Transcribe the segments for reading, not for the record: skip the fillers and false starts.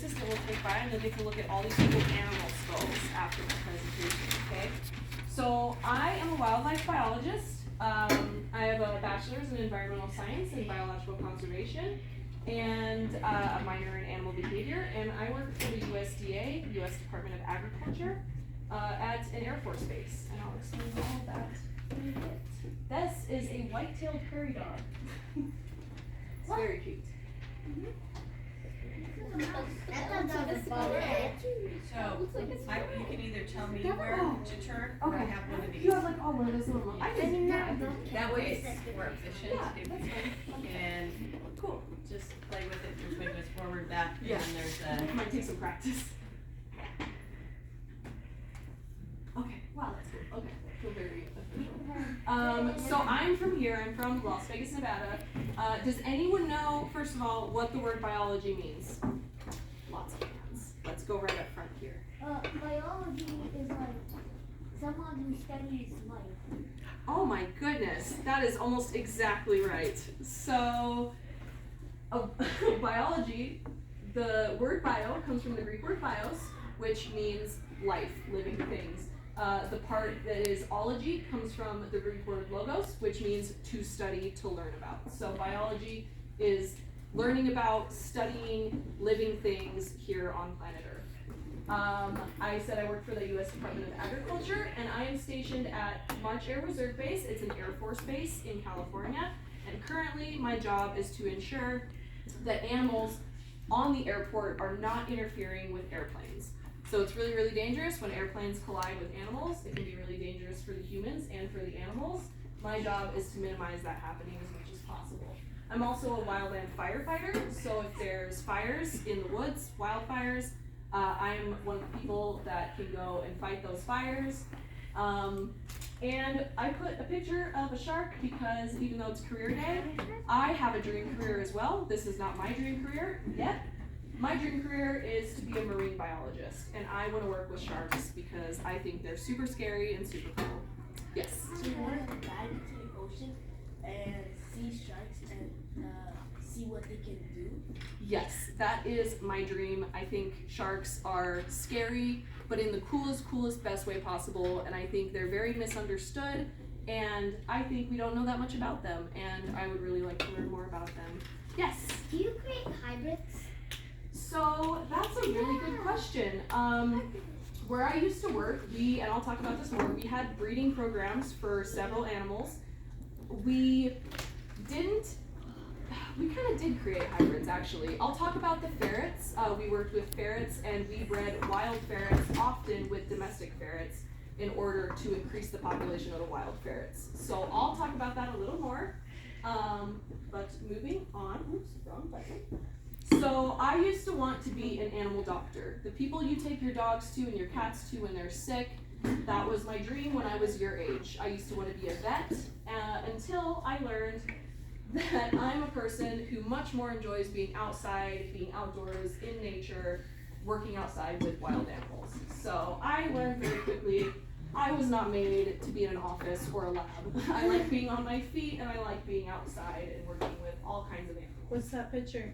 assistant will take by, and then they can look at all these cool animal skulls after the presentation, okay? So I am a wildlife biologist. I have a bachelor's in environmental science and biological conservation, and a minor in animal behavior, and I work for the USDA, U.S. Department of Agriculture, at an Air Force base, and I'll explain all of that in a bit. This is a white-tailed prairie dog. It's very cute. So, you can either tell me where to turn, or I have one of these. You have like all one of those little ones. I can, yeah. That way it's more efficient. Yeah, If that's you fine. can Cool. just play with it, your twin goes forward, back, and Yeah. then there's Might take some practice. Okay, wow, that's cool. Okay, feel very official. So I'm from here, I'm from Las Vegas, Nevada. Does anyone know, first of all, what the word biology means? Lots of hands. Let's go right up front here. Biology is like someone who studies life. Oh my goodness, that is almost exactly right. So, biology, the word bio comes from the Greek word bios, which means life, living things. The part that is ology comes from the Greek word logos, which means to study, to learn about. So biology is learning about, studying living things here on planet Earth. I said I work for the U.S. Department of Agriculture, and I am stationed at March Air Reserve Base. It's an Air Force base in California, and currently my job is to ensure that animals on the airport are not interfering with airplanes. So it's really, really dangerous when airplanes collide with animals. It can be really dangerous for the humans and for the animals. My job is to minimize that happening as much as possible. I'm also a wildland firefighter, so if there's fires in the woods, wildfires, I'm one of the people that can go and fight those fires. And I put a picture of a shark because even though it's career day, I have a dream career as well. This is not my dream career yet. My dream career is to be a marine biologist, and I want to work with sharks because I think they're super scary and super cool. Yes? So you want to dive into the ocean and see sharks and see what they can do? Yes, that is my dream. I think sharks are scary, but in the coolest, best way possible, and I think they're very misunderstood, and I think we don't know that much about them, and I would really like to learn more about them. Yes? Do you create hybrids? So that's a really good question. Where I used to work, and I'll talk about this more, we had breeding programs for several animals. We kind of did create hybrids actually. I'll talk about the ferrets. We worked with ferrets and we bred wild ferrets often with domestic ferrets in order to increase the population of the wild ferrets. So I'll talk about that a little more. But moving on, oops, wrong button. So I used to want to be an animal doctor. The people you take your dogs to and your cats to when they're sick, that was my dream when I was your age. I used to want to be a vet until I learned that I'm a person who much more enjoys being outside, being outdoors, in nature, working outside with wild animals. So I learned very quickly I was not made to be in an office or a lab. I like being on my feet and I like being outside and working with all kinds of animals. What's that picture?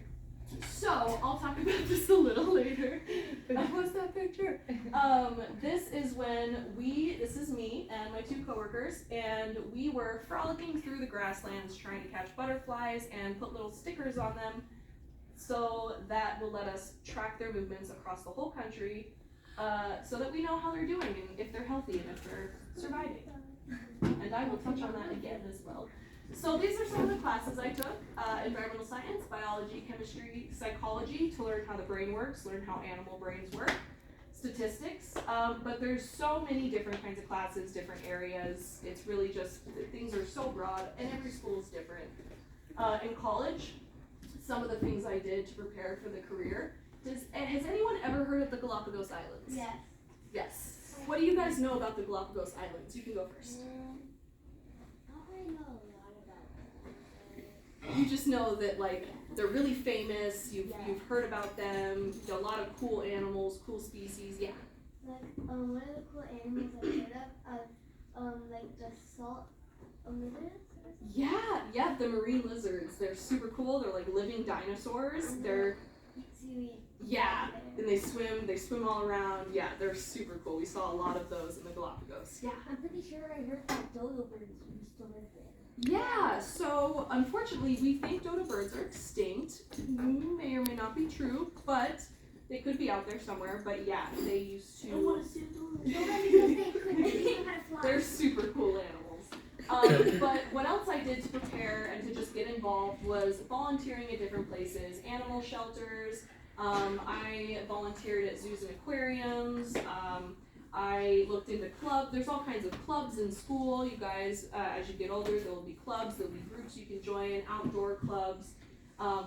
So, I'll talk about this a little later. What's that picture? This is me and my two coworkers, and we were frolicking through the grasslands trying to catch butterflies and put little stickers on them so that will let us track their movements across the whole country so that we know how they're doing and if they're healthy and if they're surviving. And I will touch on that again as well. So these are some of the classes I took, environmental science, biology, chemistry, psychology to learn how the brain works, learn how animal brains work, statistics, but there's so many different kinds of classes, different areas. It's really just, things are so broad and every school is different. In college, some of the things I did to prepare for the career, has anyone ever heard of the Galapagos Islands? Yes. Yes. What do you guys know about the Galapagos Islands? You can go first. I don't really know a lot about them. You just know that like they're really famous. You've heard about them. A lot of cool animals, cool species. Yeah. Like one of the cool animals I heard of, like the salt lizards. Or something? Yeah, the marine lizards. They're super cool. They're like living dinosaurs. They're Seaweed. yeah. and they swim all around. Yeah, they're super cool. We saw a lot of those in the Galapagos. Yeah. I'm pretty sure I heard that dodo birds used to live there. Yeah, so unfortunately we think dodo birds are extinct. May or may not be true, but they could be out there somewhere. But yeah, they used to. I want to see a dodo. They're super cool animals. But what else I did to prepare and to just get involved was volunteering at different places, animal shelters. I volunteered at zoos and aquariums. I looked into clubs. There's all kinds of clubs in school. You guys, as you get older, there will be clubs, there will be groups you can join, outdoor clubs,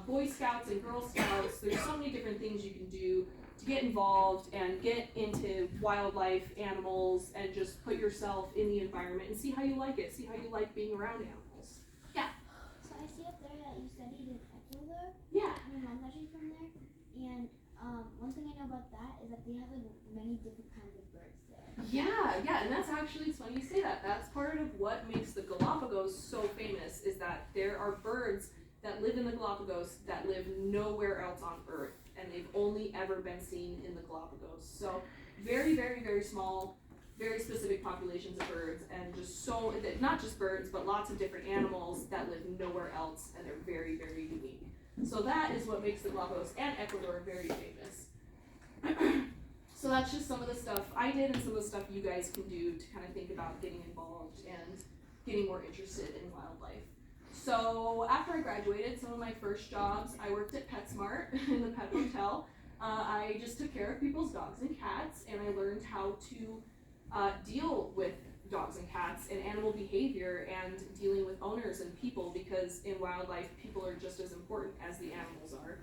Boy Scouts and Girl Scouts. There's so many different things you can do to get involved and get into wildlife, animals, and just put yourself in the environment and see how you like it, see how you like being around animals. So I see up there that you studied in Ecuador. Yeah. My mom's actually from there, and one thing I know about that is that they have like many different kinds of birds there. Yeah, and that's actually, it's funny you say that. That's part of what makes the Galapagos so famous is that there are birds that live in the Galapagos that live nowhere else on Earth, and they've only ever been seen in the Galapagos. So very, very, very small, very specific populations of birds, and just so, not just birds, but lots of different animals that live nowhere else, and they're very, very unique. So that is what makes the Galapagos and Ecuador very famous. So that's just some of the stuff I did and some of the stuff you guys can do to kind of think about getting involved and getting more interested in wildlife. So after I graduated, some of my first jobs, I worked at PetSmart in the pet hotel. I just took care of people's dogs and cats, and I learned how to deal with dogs and cats and animal behavior and dealing with owners and people, because in wildlife, people are just as important as the animals are.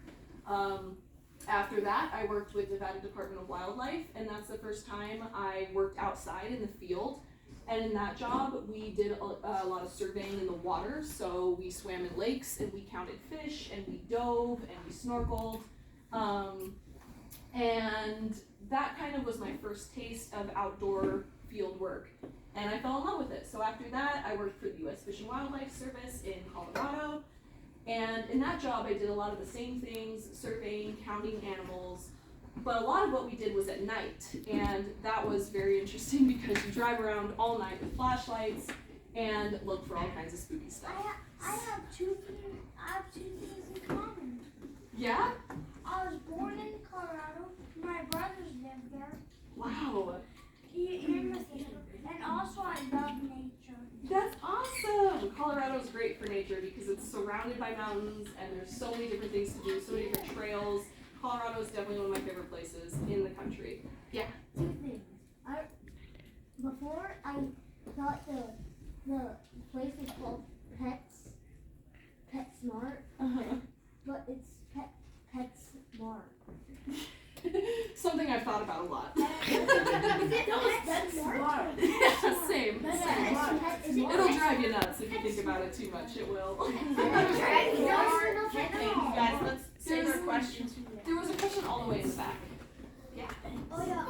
After that, I worked with Nevada Department of Wildlife, and that's the first time I worked outside in the field. And in that job, we did a lot of surveying in the water. So we swam in lakes, and we counted fish, and we dove, and we snorkeled. And that kind of was my first taste of outdoor field work. And I fell in love with it. So after that, I worked for the U.S. Fish and Wildlife Service in Colorado. And in that job, I did a lot of the same things, surveying, counting animals, but a lot of what we did was at night, and that was very interesting because you drive around all night with flashlights and look for all kinds of spooky stuff. I have two things in common. Yeah? I was born in Colorado. My brothers live there. Wow. And my sister. And also I love nature. That's awesome! Colorado's great for nature because it's surrounded by mountains and there's so many different things to do, so many different trails. Colorado is definitely one of my favorite places in the country. Yeah. Two things. Before I thought the place was called PetSmart, but it's PetSmart. Something I've thought about a lot. That's smart. Yeah, same. It'll drive you nuts if you think about it too much. It will. Guys, let's save our questions. There was a question all the way in the back. Oh yeah,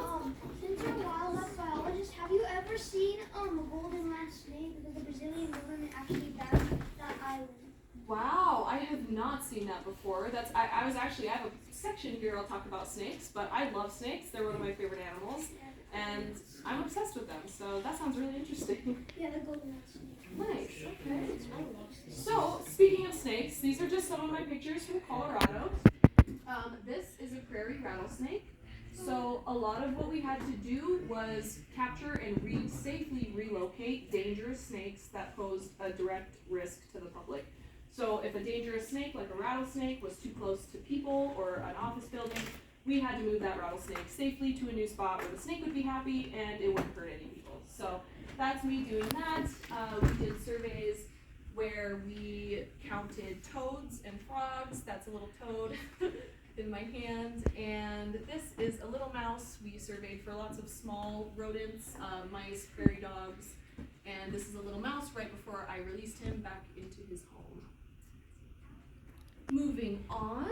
since you're a wildlife biologist, have you ever seen a golden land snake? Because the Brazilian government actually banned that island. Wow, I have not seen that before. I have a section here I'll talk about snakes, but I love snakes. They're one of my favorite animals, and I'm obsessed with them, so that sounds really interesting. Yeah, the golden land snake. Nice, okay. So, speaking of snakes, these are just some of my pictures from Colorado. This is a prairie rattlesnake. So a lot of what we had to do was capture and safely relocate dangerous snakes that posed a direct risk to the public. So if a dangerous snake, like a rattlesnake, was too close to people or an office building, we had to move that rattlesnake safely to a new spot where the snake would be happy and it wouldn't hurt any people. So that's me doing that. We did surveys where we counted toads and frogs. That's a little toad in my hand. And this is a little mouse. We surveyed for lots of small rodents, mice, prairie dogs. And this is a little mouse right before I released him back into his home. Moving on,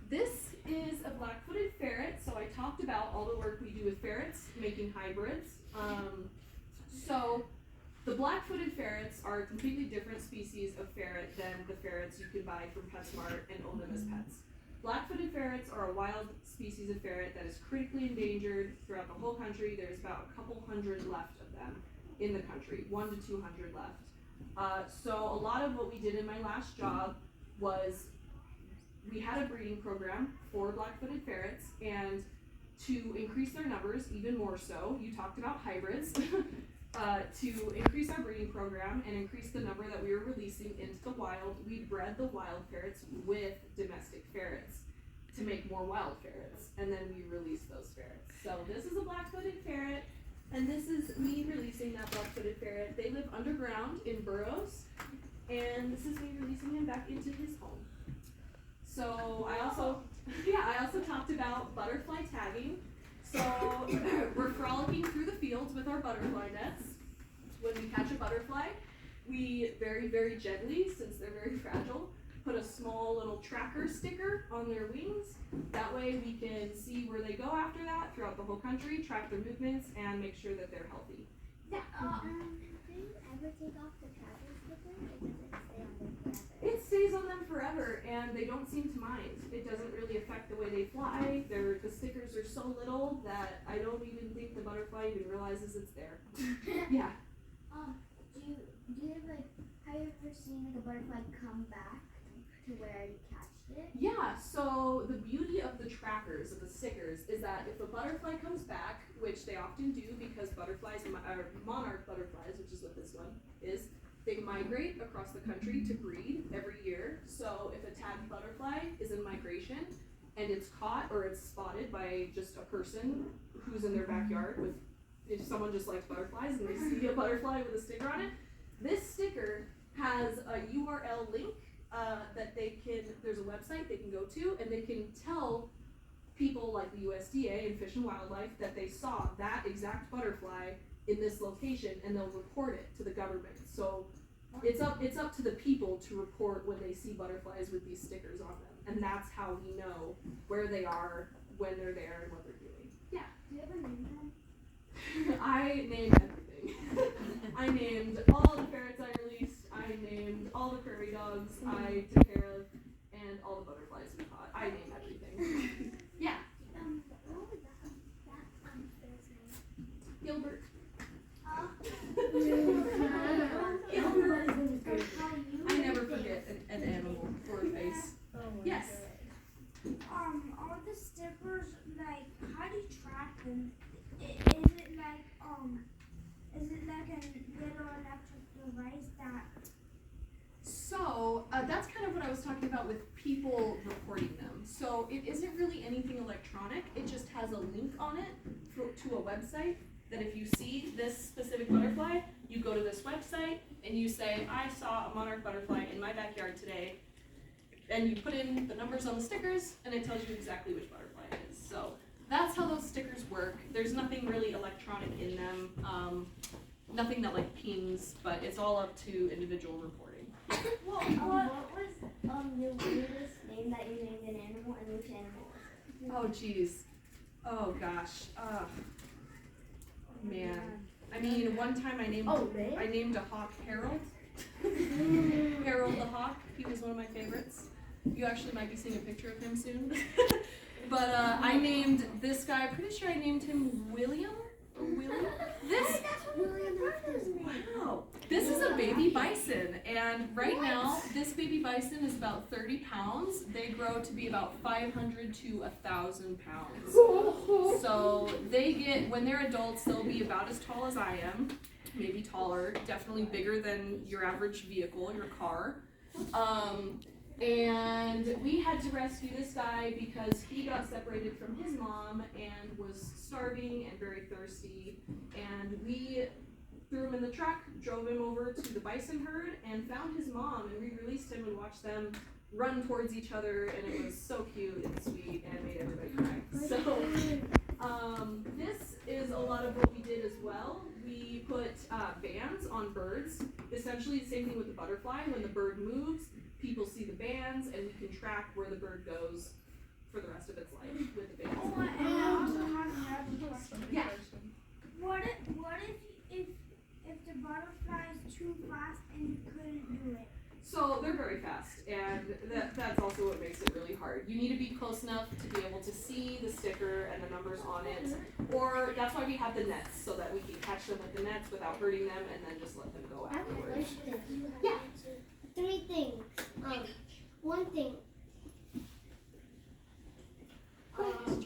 this is a black-footed ferret. So I talked about all the work we do with ferrets, making hybrids. So the black-footed ferrets are a completely different species of ferret than the ferrets you can buy from PetSmart and own them as pets. black-footed ferrets are a wild species of ferret that is critically endangered throughout the whole country. There's about a couple hundred left of them in the country, 1 to 200 left. So a lot of what we did in my last job was we had a breeding program for black-footed ferrets, and to increase their numbers even more so, you talked about hybrids, to increase our breeding program and increase the number that we were releasing into the wild, we bred the wild ferrets with domestic ferrets to make more wild ferrets, and then we released those ferrets. So this is a black-footed ferret, and this is me releasing that black-footed ferret. They live underground in burrows, and this is me releasing him back into his home. So I also talked about butterfly tagging. So we're frolicking through the fields with our butterfly nets. When we catch a butterfly, we very, very gently, since they're very fragile, put a small little tracker sticker on their wings. That way we can see where they go after that throughout the whole country, track their movements, and make sure that they're healthy. Do you ever take off the tracker sticker, or does it stay on there forever? It stays on them forever, and they don't seem to mind. It doesn't really affect the way they fly. The stickers are so little that I don't even think the butterfly even realizes it's there. Yeah. Do you ever, have you ever seen like a butterfly come back to where you catched it? Yeah, so the beauty of the trackers, of the stickers, is that if a butterfly comes back, which they often do because butterflies, or monarch butterflies, which is what this one is, they migrate across the country to breed every year. So if a tagged butterfly is in migration and it's caught or it's spotted by just a person who's in their backyard with, if someone just likes butterflies and they see a butterfly with a sticker on it, this sticker has a URL link that they can, there's a website they can go to, and they can tell people like the USDA and Fish and Wildlife that they saw that exact butterfly in this location, and they'll report it to the government. So it's up to the people to report when they see butterflies with these stickers on them, and that's how we know where they are, when they're there, and what they're doing. Yeah. Do you ever name them? I named everything. I named all the ferrets I released, I named all the prairie dogs I took care of, and all the butterflies we caught. I named everything. Yeah. What was that ferret's name? Gilbert. I never forget an animal or a face. Yes. All the stickers, like, how do you track them? Is it like a little electric device that? So that's kind of what I was talking about with people reporting them. So it isn't really anything electronic. It just has a link on it to a website that if you see this specific butterfly, you go to this website and you say, I saw a monarch butterfly in my backyard today. And you put in the numbers on the stickers and it tells you exactly which butterfly it is. So that's how those stickers work. There's nothing really electronic in them. Nothing that like pings, but it's all up to individual reporting. What was the weirdest name that you named an animal, and which animal was it? Oh geez. Oh gosh. Man. I mean, one time I named a hawk Harold. Harold the hawk. He was one of my favorites. You actually might be seeing a picture of him soon. But I named this guy. Pretty sure I named him William. Or William. This. Wow. This is a baby bison, and right now this baby bison is about 30 pounds. They grow to be about 500 to 1,000 pounds. So they get, when they're adults, they'll be about as tall as I am, maybe taller, definitely bigger than your average vehicle, your car. And we had to rescue this guy because he got separated from his mom and was starving and very thirsty. And we threw him in the truck, drove him over to the bison herd, and found his mom, and we released him and watched them run towards each other, and it was so cute and sweet and made everybody cry. So this is a lot of what we did as well. We put bands on birds, essentially the same thing with the butterfly. When the bird moves, people see the bands, and we can track where the bird goes for the rest of its life with the bands. Oh, and I also have another question. Yeah. What if the butterfly is too fast and you couldn't do it? So they're very fast, and that's also what makes it really hard. You need to be close numbers on it. Or that's why we have the nets, so that we can catch them with the nets without hurting them and then just let them go I have a afterwards. question. Yeah. 3 things. One thing. What was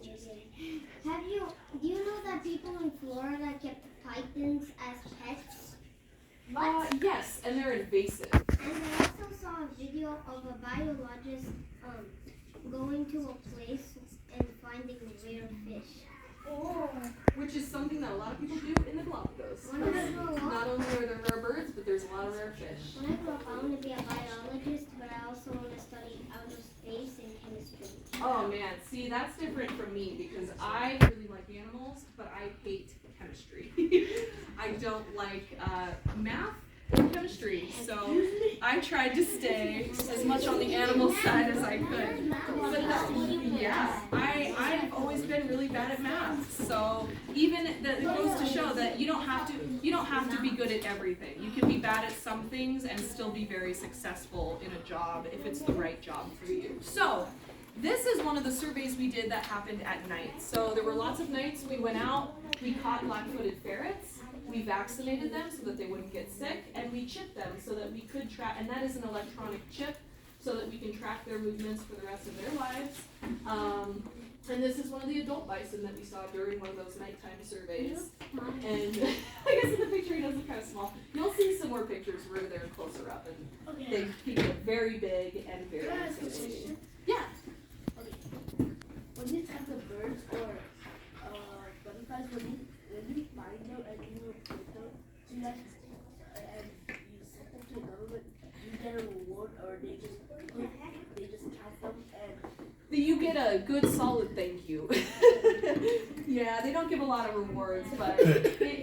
you saying? Do you know that people in Florida kept pythons as pets? Yes, and they're invasive. And I also saw a video of a biologist going to a place and finding rare fish. Which is something that a lot of people do in the Galapagos. When I grow up, Not only are there rare birds, but there's a lot of rare fish. when I grow up, I want to be a biologist, but I also want to study outer space and chemistry. Oh man, see that's different from me because I really like animals, but I hate chemistry. I don't like math or chemistry, so I tried to stay as much on the animal side as I could. But I've always been really bad at math, so even that it goes to show that you don't have to be good at everything. You can be bad at some things and still be very successful in a job if it's the right job for you. So this is one of the surveys we did that happened at night. So there were lots of nights we went out, we caught black-footed ferrets, we vaccinated them so that they wouldn't get sick, and we chipped them so that we could track, and that is an electronic chip, so that we can track their movements for the rest of their lives. And this is one of the adult bison that we saw during one of those nighttime surveys. And I guess in the picture he does look kind of small. You'll see some more pictures where they're closer up, and Okay. they get very big and very Can I ask a intimidating. question? Yeah. When you have the birds or butterflies, when you find them and you put them to like and you send them to the government, you get a reward or they just count them and You get a good solid thank you. Yeah, they don't give a lot of rewards, but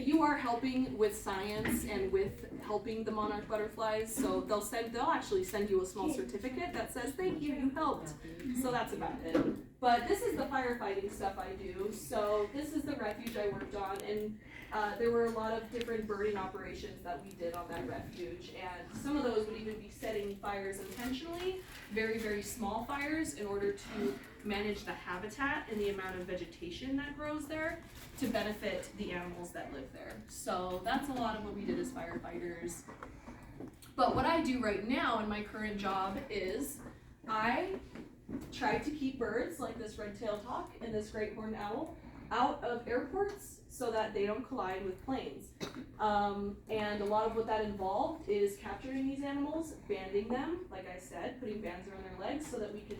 you are helping with science and with helping the monarch butterflies, so they'll actually send you a small certificate that says thank you, you helped. So that's about it. But this is the firefighting stuff I do. So this is the refuge I worked on, and there were a lot of different burning operations that we did on that refuge, and some of those would even be setting fires intentionally, very, very small fires, in order to manage the habitat and the amount of vegetation that grows there to benefit the animals that live there. So that's a lot of what we did as firefighters. But what I do right now in my current job is I try to keep birds like this red-tailed hawk and this great horned owl out of airports so that they don't collide with planes. And a lot of what that involved is capturing these animals, banding them, like I said, putting bands around their legs so that we can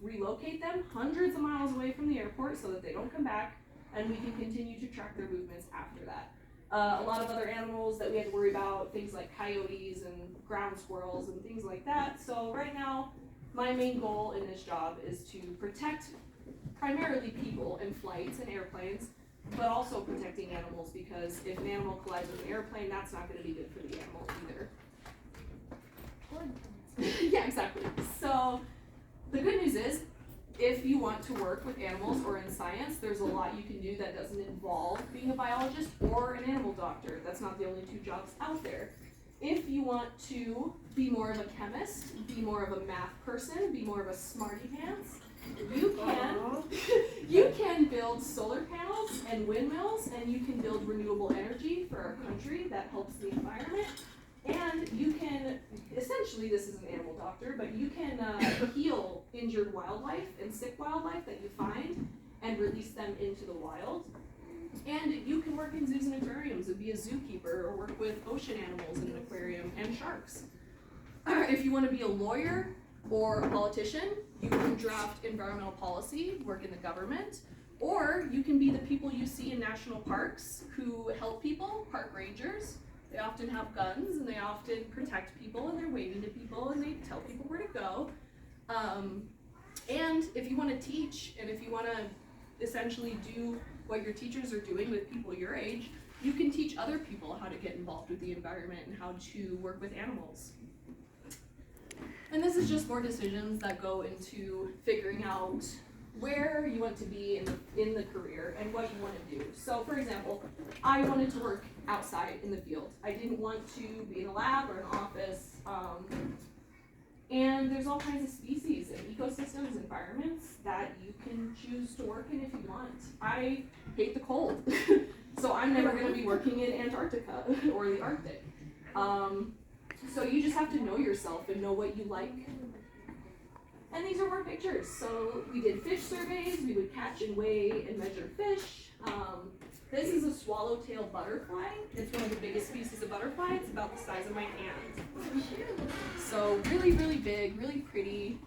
relocate them hundreds of miles away from the airport so that they don't come back, and we can continue to track their movements after that. A lot of other animals that we had to worry about, things like coyotes and ground squirrels and things like that. So right now, my main goal in this job is to protect primarily people and flights and airplanes, but also protecting animals, because if an animal collides with an airplane, that's not going to be good for the animal either. Yeah, exactly. So the good news is, if you want to work with animals or in science, there's a lot you can do that doesn't involve being a biologist or an animal doctor. That's not the only two jobs out there. If you want to be more of a chemist, be more of a math person, be more of a smarty pants, you can build solar panels and windmills, and you can build renewable energy for our country that helps the environment. And you can, essentially this is an animal doctor, but you can heal injured wildlife and sick wildlife that you find and release them into the wild. And you can work in zoos and aquariums and be a zookeeper, or work with ocean animals in an aquarium and sharks. If you want to be a lawyer or a politician, you can draft environmental policy, work in the government, or you can be the people you see in national parks who help people, park rangers. They often have guns and they often protect people, and they're waving to people and they tell people where to go. And if you want to teach, and if you want to essentially do what your teachers are doing with people your age, you can teach other people how to get involved with the environment and how to work with animals. And this is just more decisions that go into figuring out where you want to be in the career and what you want to do. So for example, I wanted to work outside in the field. I didn't want to be in a lab or an office. And there's all kinds of species and ecosystems, environments that you can choose to work in if you want. I hate the cold, so I'm never gonna be working in Antarctica or the Arctic. So you just have to know yourself and know what you like. And these are more pictures. So we did fish surveys, we would catch and weigh and measure fish. This is a swallowtail butterfly. It's one of the biggest species of butterfly. It's about the size of my hand. So really, really big, really pretty.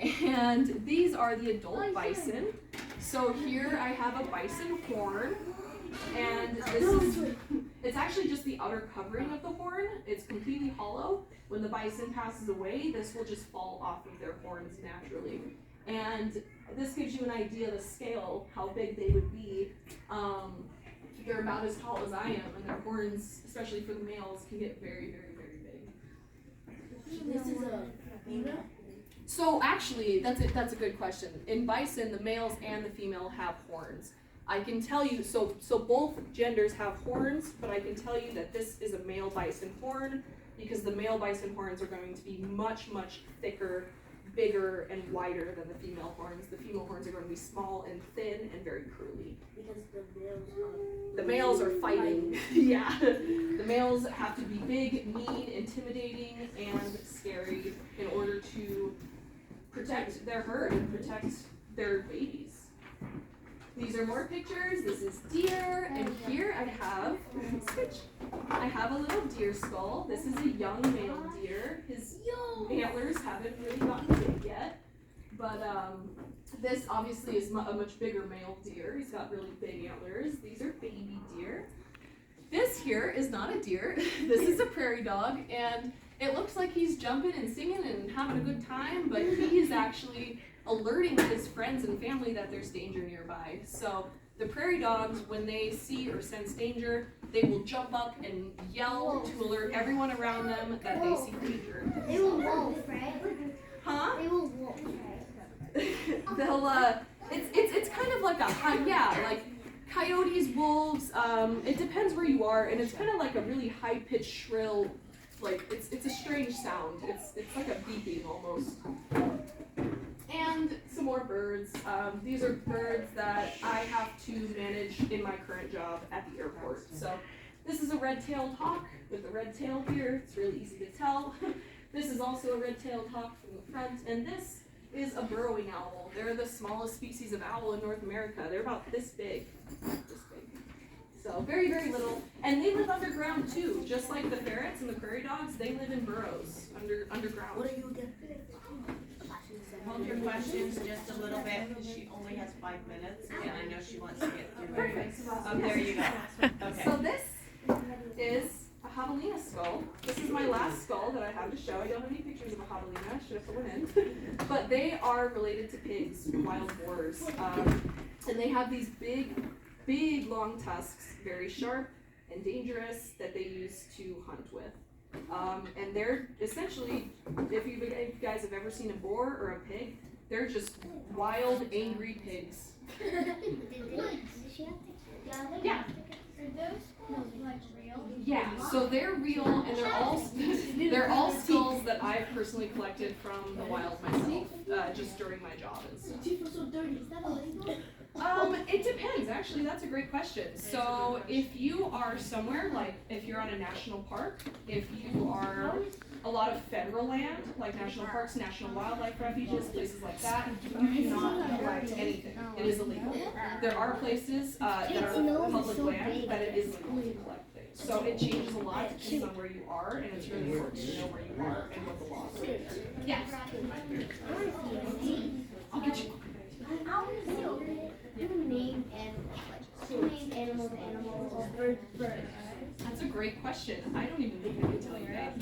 And these are the adult bison. So here I have a bison horn. And this is, it's actually just the outer covering of the horn. It's completely hollow. When the bison passes away, this will just fall off of their horns naturally. And this gives you an idea of the scale, how big they would be. They're about as tall as I am, and their horns, especially for the males, can get very, very, very big. This is a female? So actually, that's a good question. In bison, the males and the female have horns. I can tell you, so both genders have horns, but I can tell you that this is a male bison horn because the male bison horns are going to be much, much thicker, bigger, and wider than the female horns. The female horns are going to be small and thin and very curly. Because the The males are fighting. Yeah. The males have to be big, mean, intimidating, and scary in order to protect their herd and protect their babies. These are more pictures. This is deer, and here I have a little deer skull. This is a young male deer. His antlers haven't really gotten big yet, but this obviously is a much bigger male deer. He's got really big antlers. These are baby deer. This here is not a deer. This is a prairie dog, and it looks like he's jumping and singing and having a good time, but he is actually alerting his friends and family that there's danger nearby. So the prairie dogs, when they see or sense danger, they will jump up and yell to alert everyone around them that they see danger. They will wolf, right? Huh? They will wolf, right? They'll it's kind of like like coyotes, wolves. It depends where you are, and it's kind of like a really high pitched shrill, like it's a strange sound. It's like a beeping almost. And some more birds. These are birds that I have to manage in my current job at the airport. So this is a red-tailed hawk with a red tail here. It's really easy to tell. This is also a red-tailed hawk from the front, and this is a burrowing owl. They're the smallest species of owl in North America. They're about this big. So very, very little. And they live underground too. Just like the ferrets and the prairie dogs, they live in burrows underground. What are you again? Hold your questions just a little bit, because she only has 5 minutes, and I know she wants to get through it. Perfect. There you go. Okay. So this is a javelina skull. This is my last skull that I have to show. I don't have any pictures of a javelina. I should have put one in. But they are related to pigs, wild boars. And they have these big long tusks, very sharp and dangerous, that they use to hunt with. And they're essentially, if you guys have ever seen a boar or a pig, they're just wild, angry pigs. Yeah. Yeah, so they're real, and they're all skulls that I've personally collected from the wild myself, just during my job and stuff. Do you feel so dirty? Is that illegal? It depends. Actually, that's a great question. So if you are somewhere, like if you're on a national park, if you are a lot of federal land, like national parks, national wildlife refuges, places like that, you cannot collect anything. It is illegal. There are places that are public land that it is legal to collect things. So it changes a lot depending on where you are, and it's really important to know where you are and what the laws are. Yeah. I'll get you. Name animals, or birds. That's a great question. I don't even think I can tell you that.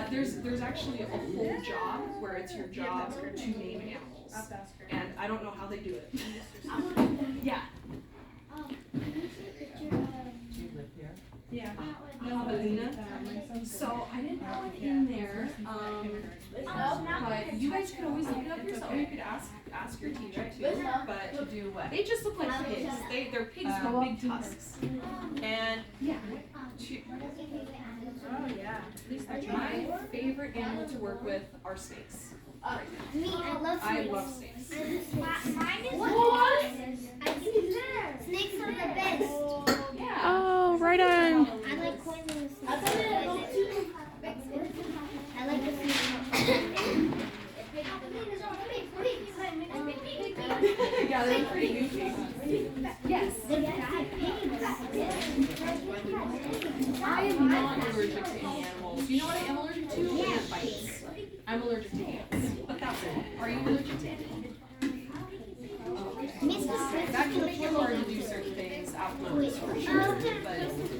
There's actually a whole job where it's your job to name animals, and I don't know how they do it. Yeah. Can you see a picture of Yeah. Javelina. So I didn't know it in there. But you guys could always look it up yourself. Or you could ask your teacher too, but To do what? they just look like pigs. They're pigs with big tusks. And Yeah. she- Oh, yeah. my favorite animal to work with are snakes. Me, I love snakes. I love snakes. Mine is What? snakes are the best. Yeah. Oh, right on. I like coiling the snakes. I thought they were too. I like the snakes. Yeah, they're pretty goofy. Yes. I am not allergic to any animals. You know what I am allergic to? Ant bites. I'm allergic to ants. But that's it. Are you allergic to any? Okay. That can make it hard to do certain things outdoors for sure. But